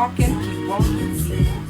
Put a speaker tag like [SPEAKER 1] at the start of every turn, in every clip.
[SPEAKER 1] walking, keep walking,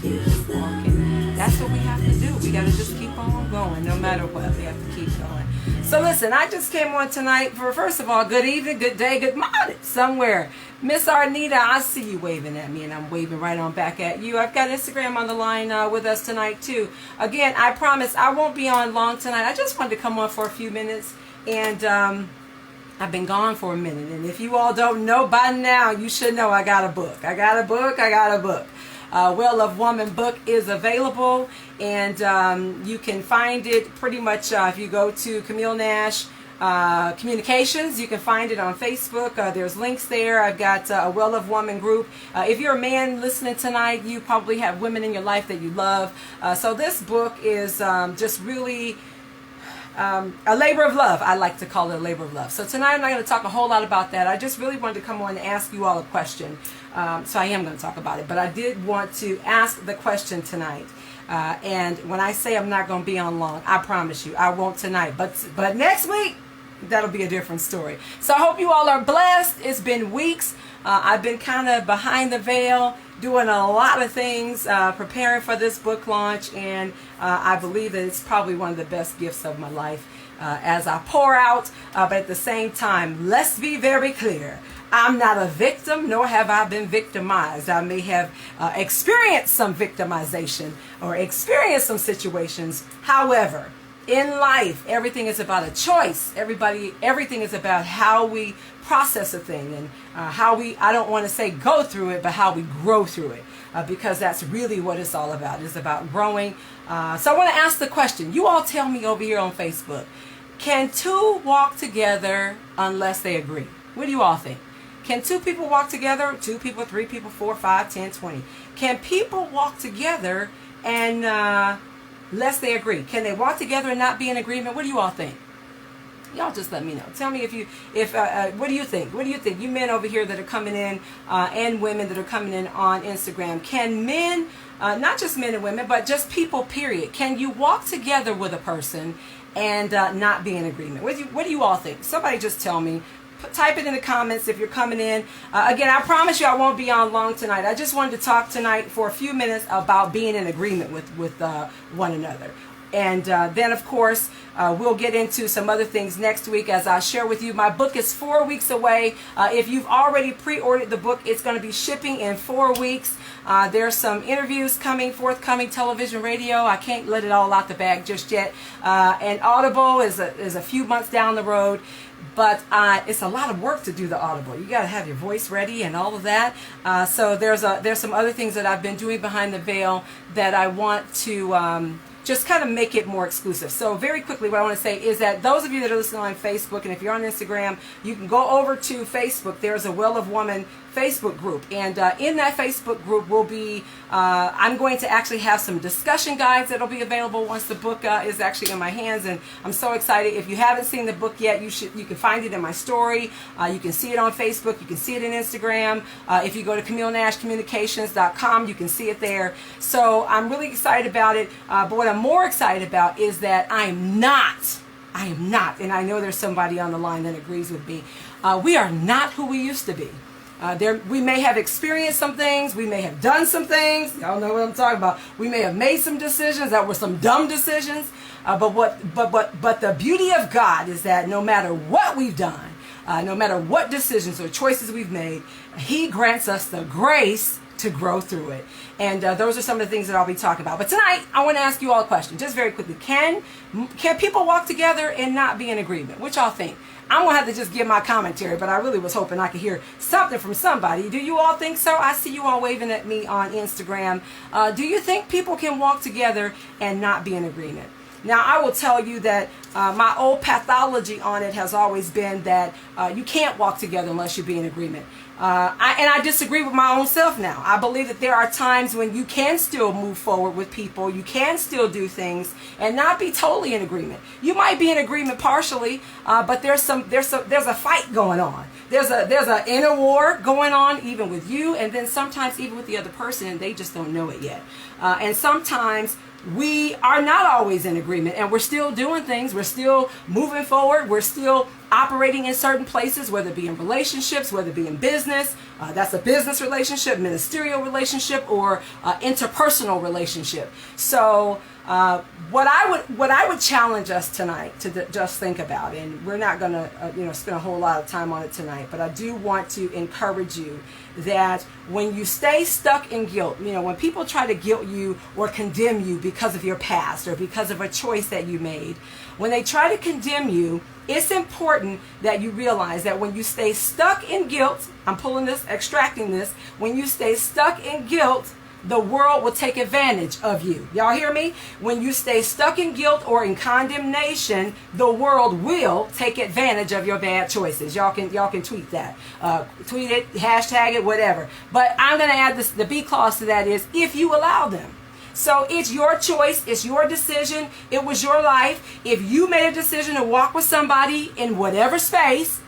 [SPEAKER 1] keep walking. That's what we have to do. We got to just keep on going, no matter what. We have to keep going. So listen, I just came on tonight for, first of all, good evening, good day, good morning, somewhere. Miss Arnita, I see you waving at me, and I'm waving right on back at you. I've got Instagram on the line with us tonight, too. Again, I promise I won't be on long tonight. I just wanted to come on for a few minutes, and I've been gone for a minute. And if you all don't know by now, you should know I got a book. I got a book. Well of Woman book is available, and you can find it pretty much if you go to Camille Nash Communications. You can find it on Facebook. There's links there. I've got a Well of Woman group. If you're a man listening tonight, you probably have women in your life that you love. So this book is just really a labor of love. I like to call it a labor of love. So tonight I'm not going to talk a whole lot about that. I just really wanted to come on and ask you all a question. So I am going to talk about it, but I did want to ask the question tonight. And when I say I'm not going to be on long, I promise you I won't tonight. But next week, that'll be a different story. So I hope you all are blessed. It's been weeks. I've been kind of behind the veil, doing a lot of things, preparing for this book launch, and I believe that it's probably one of the best gifts of my life as I pour out. But at the same time, let's be very clear. I'm not a victim, nor have I been victimized. I may have experienced some victimization or experienced some situations. However, in life, everything is about a choice. Everything is about how we process a thing, and how we, I don't want to say go through it, but how we grow through it, because that's really what it's all about. It's about growing. So I want to ask the question. You all tell me over here on Facebook, can two walk together unless they agree? What do you all think? Can two people walk together? 2 people, 3 people, 4, 5, 10, 20. Can people walk together and unless they agree? Can they walk together and not be in agreement? What do you all think? Y'all just let me know. Tell me what do you think? What do you think? You men over here that are coming in, and women that are coming in on Instagram. Can men, not just men and women, but just people, period, can you walk together with a person and not be in agreement? What do you all think? Somebody just tell me. Type it in the comments if you're coming in. Again, I promise you I won't be on long tonight. I just wanted to talk tonight for a few minutes about being in agreement with one another. And then, of course, we'll get into some other things next week as I share with you. My book is 4 weeks away. If you've already pre-ordered the book, it's going to be shipping in 4 weeks. There's some interviews forthcoming, television, radio. I can't let it all out the bag just yet. And Audible is a few months down the road. But it's a lot of work to do the Audible. You got to have your voice ready and all of that. So there's some other things that I've been doing behind the veil that I want to just kind of make it more exclusive. So very quickly, what I want to say is that those of you that are listening on Facebook, and if you're on Instagram, you can go over to Facebook. There's a Well of Woman Facebook group, and in that Facebook group will be I'm going to actually have some discussion guides that'll be available once the book is actually in my hands, and I'm so excited. If you haven't seen the book yet, you can find it in my story. You can see it on Facebook. You can see it in Instagram. If you go to CamilleNashCommunications.com, you can see it there. So I'm really excited about it. But what I'm more excited about is that I am not, and I know there's somebody on the line that agrees with me. We are not who we used to be. We may have experienced some things. We may have done some things. Y'all know what I'm talking about. We may have made some decisions that were some dumb decisions. But the beauty of God is that no matter what we've done, no matter what decisions or choices we've made, He grants us the grace to grow through it. And those are some of the things that I'll be talking about. But tonight, I want to ask you all a question, just very quickly. Can people walk together and not be in agreement? What y'all think? I'm going to have to just give my commentary, but I really was hoping I could hear something from somebody. Do you all think so? I see you all waving at me on Instagram. Do you think people can walk together and not be in agreement? Now, I will tell you that my old pathology on it has always been that you can't walk together unless you be in agreement. I disagree with my own self now. I believe that there are times when you can still move forward with people. You can still do things and not be totally in agreement. You might be in agreement partially, but there's a fight going on. There's an inner war going on even with you, and then sometimes even with the other person, and they just don't know it yet. And sometimes we are not always in agreement, and we're still doing things. We're still moving forward. We're still operating in certain places, whether it be in relationships, whether it be in business, That's a business relationship, ministerial relationship, or interpersonal relationship. So what I would challenge us tonight to just think about, and we're not going to spend a whole lot of time on it tonight, but I do want to encourage you that when you stay stuck in guilt, when people try to guilt you or condemn you because of your past or because of a choice that you made, when they try to condemn you, it's important that you realize that when you stay stuck in guilt, I'm extracting this, when you stay stuck in guilt, the world will take advantage of you. Y'all hear me? When you stay stuck in guilt or in condemnation, the world will take advantage of your bad choices. Y'all can tweet that. Tweet it, hashtag it, whatever. But I'm going to add the B clause to that is if you allow them. So it's your choice. It's your decision. It was your life. If you made a decision to walk with somebody in whatever space,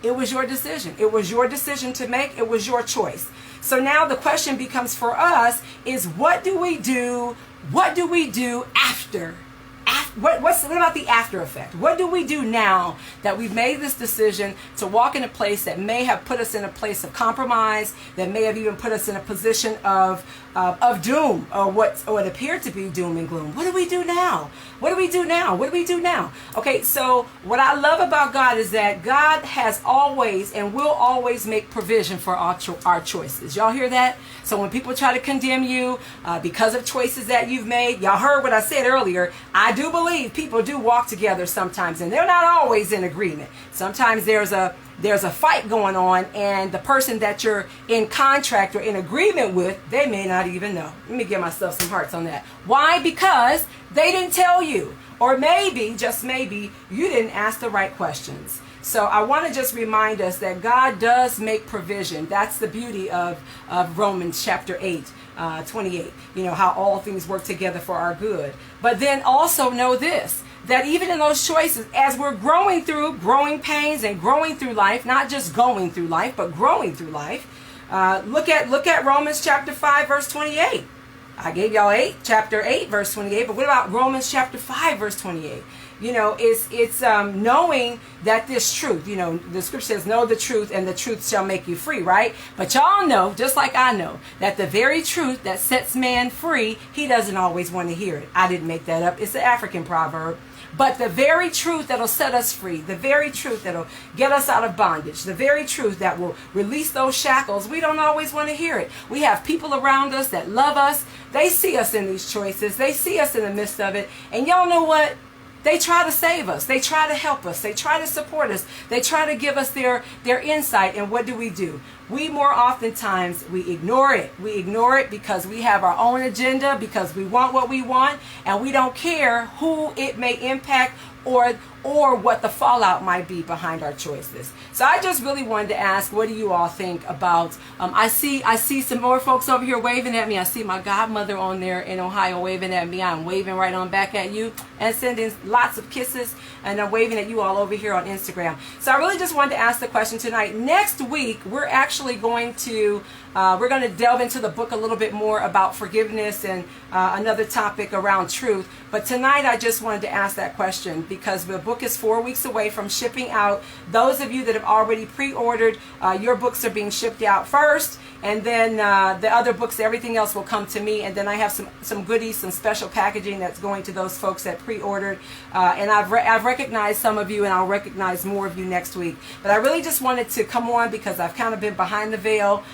[SPEAKER 1] it was your decision. It was your decision to make. It was your choice. So now the question becomes for us is what do we do? What do we do after? What about the after effect? What do we do now that we've made this decision to walk in a place that may have put us in a place of compromise, that may have even put us in a position of doom, or what appeared to be doom and gloom? What do we do now? What do we do now? What do we do now? Okay, so what I love about God is that God has always and will always make provision for our choices. Y'all hear that? So when people try to condemn you because of choices that you've made, y'all heard what I said earlier. I do believe people do walk together sometimes, and they're not always in agreement. Sometimes there's a fight going on, and the person that you're in contract or in agreement with, they may not even know. Let me give myself some hearts on that. Why? Because they didn't tell you, or maybe, just maybe, you didn't ask the right questions. So I want to just remind us that God does make provision. That's the beauty of Romans chapter 8. 28, how all things work together for our good. But then also know this, that even in those choices, as we're growing through growing pains and growing through life, not just going through life, but growing through life, look at Romans chapter 5, verse 28. I gave y'all chapter 8, verse 28, but what about Romans chapter 5, verse 28? It's knowing that this truth, the scripture says, know the truth and the truth shall make you free, right? But y'all know, just like I know, that the very truth that sets man free, he doesn't always want to hear it. I didn't make that up. It's an African proverb. But the very truth that'll set us free, the very truth that'll get us out of bondage, the very truth that will release those shackles, we don't always want to hear it. We have people around us that love us. They see us in these choices. They see us in the midst of it. And y'all know what? They try to save us. They try to help us. They try to support us. They try to give us their insight. And what do? We more oftentimes, we ignore it. We ignore it because we have our own agenda, because we want what we want, and we don't care who it may impact or what the fallout might be behind our choices. So I just really wanted to ask, what do you all think about, I see some more folks over here waving at me. I see my godmother on there in Ohio waving at me. I'm waving right on back at you and sending lots of kisses, and I'm waving at you all over here on Instagram. So I really just wanted to ask the question tonight. Next week, we're actually going to delve into the book a little bit more about forgiveness and another topic around truth. But tonight I just wanted to ask that question because the book is 4 weeks away from shipping out. Those of you that have already pre-ordered, your books are being shipped out first, and then the other books, everything else will come to me, and then I have some goodies, some special packaging that's going to those folks that pre-ordered, and I've recognized some of you, and I'll recognize more of you next week. But I really just wanted to come on because I've kind of been behind the veil,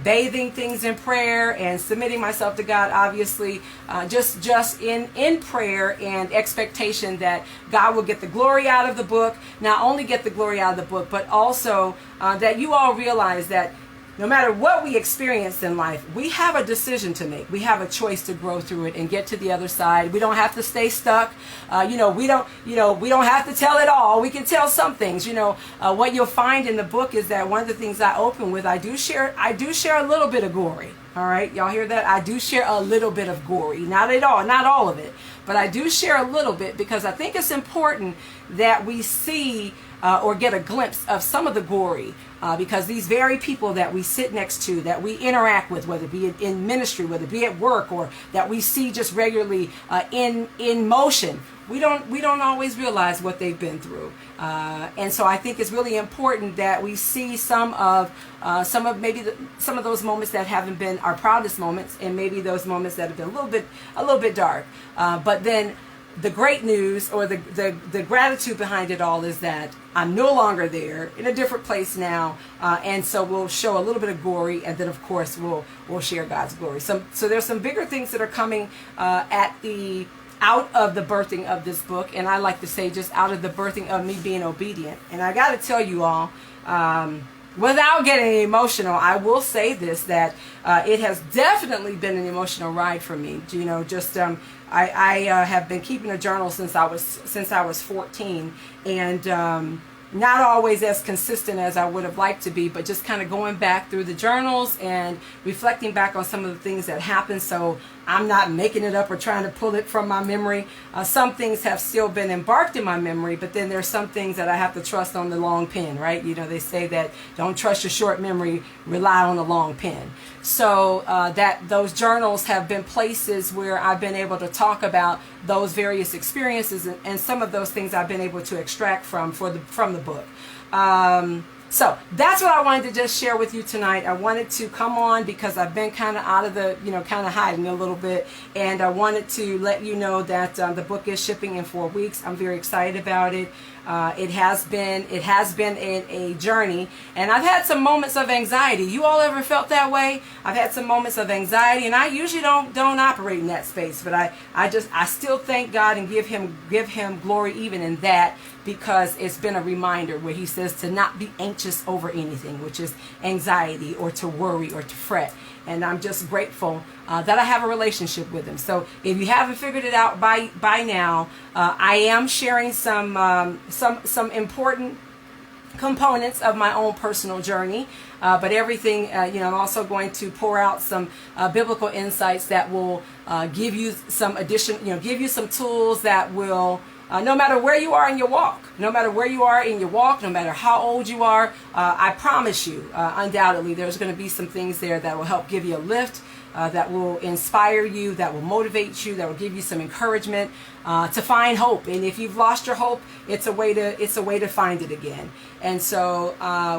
[SPEAKER 1] bathing things in prayer and submitting myself to God, obviously, just in prayer and expectation that God will get the glory out of the book. Not only get the glory out of the book, but also that you all realize that no matter what we experience in life, we have a decision to make. We have a choice to grow through it and get to the other side. We don't have to stay stuck. We don't have to tell it all. We can tell some things. What you'll find in the book is that one of the things I open with, I do share a little bit of glory. All right, y'all hear that? I do share a little bit of glory, not at all, not all of it, but I do share a little bit because I think it's important that we see or get a glimpse of some of the glory. Because these very people that we sit next to, that we interact with, whether it be in ministry, whether it be at work, or that we see just regularly in motion, we don't always realize what they've been through. And so I think it's really important that we see some of those moments that haven't been our proudest moments, and maybe those moments that have been a little bit dark. But then the great news, or the gratitude behind it all, is that I'm no longer there, in a different place now, and so we'll show a little bit of glory, and then of course we'll share God's glory. So there's some bigger things that are coming out of the birthing of this book, and I like to say just out of the birthing of me being obedient. And I got to tell you all, without getting emotional, I will say this, that it has definitely been an emotional ride for me. You know, just I have been keeping a journal since I was 14, and not always as consistent as I would have liked to be, but just kind of going back through the journals and reflecting back on some of the things that happened. So I'm not making it up or trying to pull it from my memory. Some things have still been embarked in my memory, but then there's some things that I have to trust on the long pen, right? You know, they say that don't trust your short memory, rely on the long pen. So that those journals have been places where I've been able to talk about those various experiences, and some of those things I've been able to extract from the book. So that's what I wanted to just share with you tonight. I wanted to come on because I've been kind of out of the, kind of hiding a little bit. And I wanted to let you know that the book is shipping in 4 weeks. I'm very excited about it. It has been a journey, and I've had some moments of anxiety. You all ever felt that way? I've had some moments of anxiety, and I usually don't operate in that space, but I still thank God and give him glory even in that, because it's been a reminder where he says to not be anxious over anything, which is anxiety, or to worry, or to fret. And I'm just grateful that I have a relationship with him. So if you haven't figured it out by now, I am sharing some important components of my own personal journey, but everything, I'm also going to pour out some biblical insights that will give you some give you some tools that will, no matter where you are in your walk, no matter how old you are, I promise you, undoubtedly, there's going to be some things there that will help give you a lift, that will inspire you, that will motivate you, that will give you some encouragement to find hope. And if you've lost your hope, it's a way to find it again. And so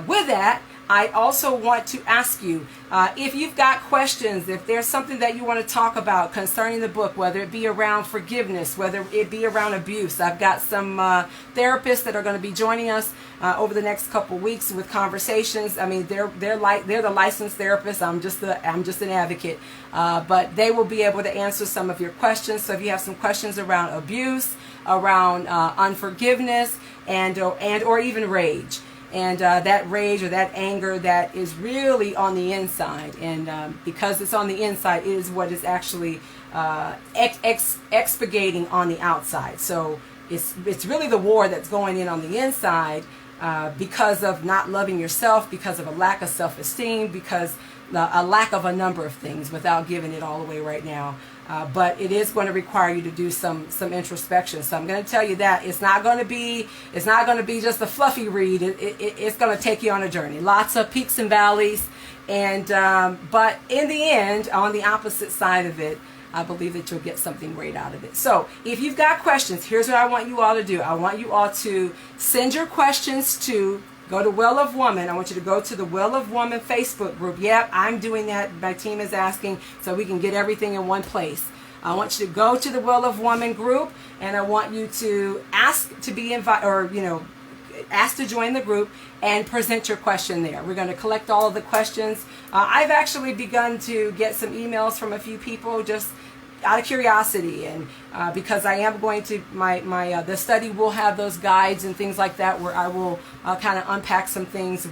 [SPEAKER 1] with that, I also want to ask you, if you've got questions, if there's something that you want to talk about concerning the book, whether it be around forgiveness, whether it be around abuse. I've got some therapists that are going to be joining us over the next couple weeks with conversations. I mean, they're the licensed therapists. I'm just an advocate, but they will be able to answer some of your questions. So if you have some questions around abuse, around unforgiveness, or even rage. And that rage or that anger that is really on the inside, and because it's on the inside, it is what is actually expurgating on the outside. So it's really the war that's going in on the inside, because of not loving yourself, because of a lack of self-esteem, because a lack of a number of things, without giving it all away right now. But it is going to require you to do some introspection. So I'm going to tell you that it's not going to be just a fluffy read. It's going to take you on a journey. Lots of peaks and valleys, and but in the end, on the opposite side of it, I believe that you'll get something great out of it. So if you've got questions, here's what I want you all to do. I want you all to send your questions to. Go to Well of Woman. I want you to go to the Well of Woman Facebook group. Yep, I'm doing that. My team is asking so we can get everything in one place. I want you to go to the Well of Woman group, and I want you to ask to be invited, or ask to join the group and present your question there. We're going to collect all of the questions. I've actually begun to get some emails from a few people just out of curiosity, and because I am going to the study will have those guides and things like that, where I will kind of unpack some things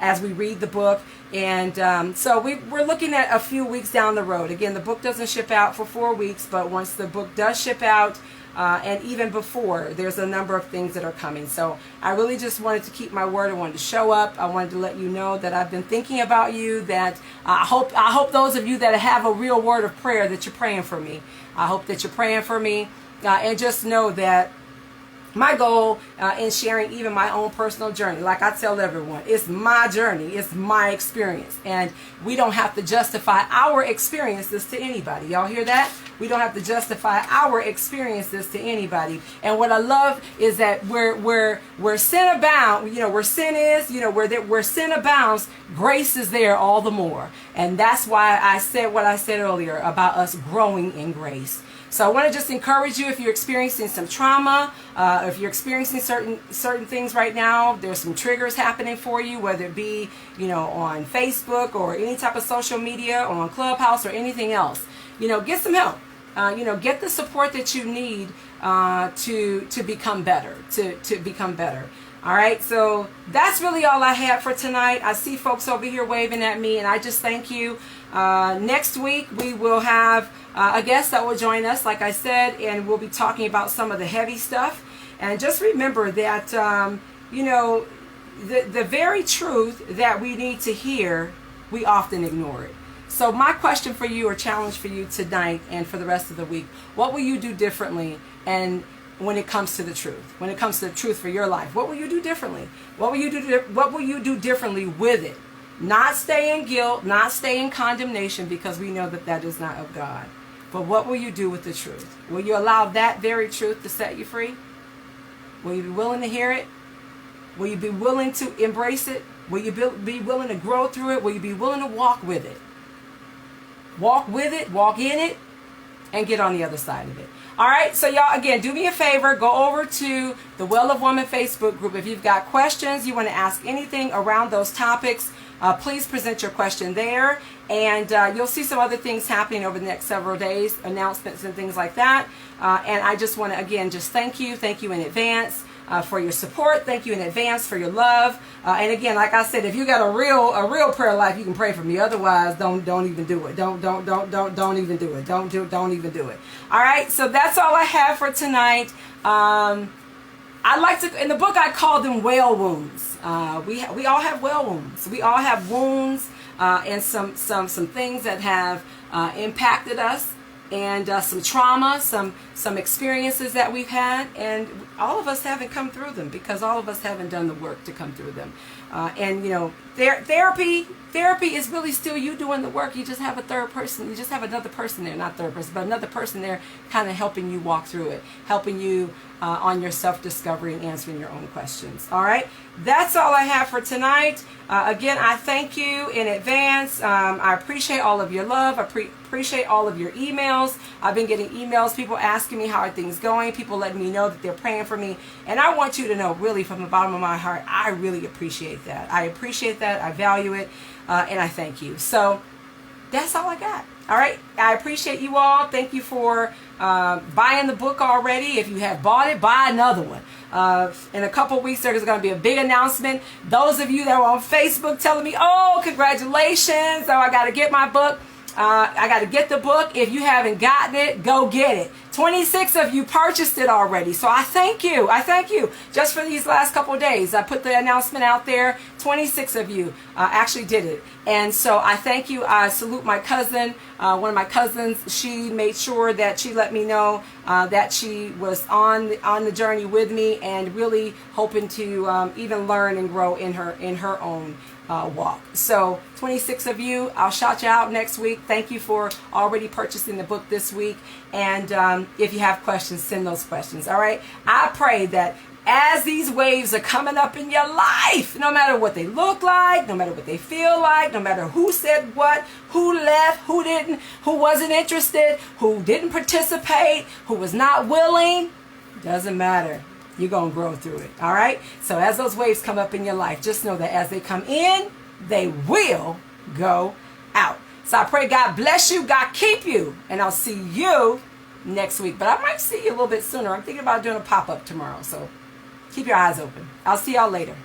[SPEAKER 1] as we read the book. And so we're looking at a few weeks down the road. Again, the book doesn't ship out for 4 weeks, but once the book does ship out, and even before, there's a number of things that are coming. So I really just wanted to keep my word. I wanted to show up. I wanted to let you know that I've been thinking about you, that I hope those of you that have a real word of prayer, that you're praying for me. I hope that you're praying for me, and just know that my goal in sharing even my own personal journey, like I tell everyone, it's my journey, it's my experience, and we don't have to justify our experiences to anybody. Y'all hear that? We don't have to justify our experiences to anybody. And what I love is that where sin abounds, where sin is, where sin abounds, grace is there all the more. And that's why I said what I said earlier about us growing in grace. So I want to just encourage you, if you're experiencing some trauma, if you're experiencing certain things right now, there's some triggers happening for you, whether it be, on Facebook or any type of social media or on Clubhouse or anything else. Get some help. Get the support that you need to become better, to become better. All right, so that's really all I have for tonight. I see folks over here waving at me, and I just thank you. Next week, we will have a guest that will join us, like I said, and we'll be talking about some of the heavy stuff. And just remember that, the very truth that we need to hear, we often ignore it. So my question for you, or challenge for you tonight and for the rest of the week, what will you do differently? And when it comes to the truth, when it comes to the truth for your life, what will you do differently? What will you do differently with it? Not stay in guilt, not stay in condemnation, because we know that that is not of God. But what will you do with the truth? Will you allow that very truth to set you free? Will you be willing to hear it? Will you be willing to embrace it? Will you be willing to grow through it? Will you be willing to walk with it? Walk with it, walk in it, and get on the other side of it. All right, so y'all, again, do me a favor. Go over to the Well of Woman Facebook group. If you've got questions, you want to ask anything around those topics, please present your question there. And you'll see some other things happening over the next several days, announcements and things like that. And I just want to, again, just thank you in advance for your support. Thank you in advance for your love. And again, like I said, if you got a real prayer life, you can pray for me. Otherwise, don't even do it. Don't even do it. Don't even do it. All right. So that's all I have for tonight. I like to, in the book, I call them whale wounds. We all have whale wounds. We all have wounds and some things that have impacted us. And some trauma, some experiences that we've had, and all of us haven't come through them because all of us haven't done the work to come through them. Therapy is really still you doing the work. You just have a third person. You just have another person there, not third person, but another person there kind of helping you walk through it, helping you on your self-discovery and answering your own questions. All right, that's all I have for tonight. Again, I thank you in advance. I appreciate all of your love. I appreciate all of your emails. I've been getting emails, people asking me how are things going, people letting me know that they're praying for me. And I want you to know, really, from the bottom of my heart, I really appreciate that. I appreciate that. I value it. And I thank you. So that's all I got. All right. I appreciate you all. Thank you for buying the book already. If you have bought it, buy another one. In a couple of weeks, there's going to be a big announcement. Those of you that are on Facebook telling me, oh, congratulations. So I got to get my book. I got to get the book. If you haven't gotten it, go get it. 26 of you purchased it already. So I thank you. I thank you. Just for these last couple of days, I put the announcement out there. 26 of you actually did it. And so I thank you. I salute my cousin. One of my cousins, she made sure that she let me know that she was on the journey with me and really hoping to even learn and grow in her own walk. So 26 of you, I'll shout you out next week. Thank you for already purchasing the book this week. And if you have questions, send those questions. All right. I pray that as these waves are coming up in your life, no matter what they look like, no matter what they feel like, no matter who said what, who left, who didn't, who wasn't interested, who didn't participate, who was not willing, doesn't matter. You're going to grow through it. All right. So as those waves come up in your life, just know that as they come in, they will go out. So I pray God bless you, God keep you, and I'll see you next week. But I might see you a little bit sooner. I'm thinking about doing a pop-up tomorrow. So keep your eyes open. I'll see y'all later.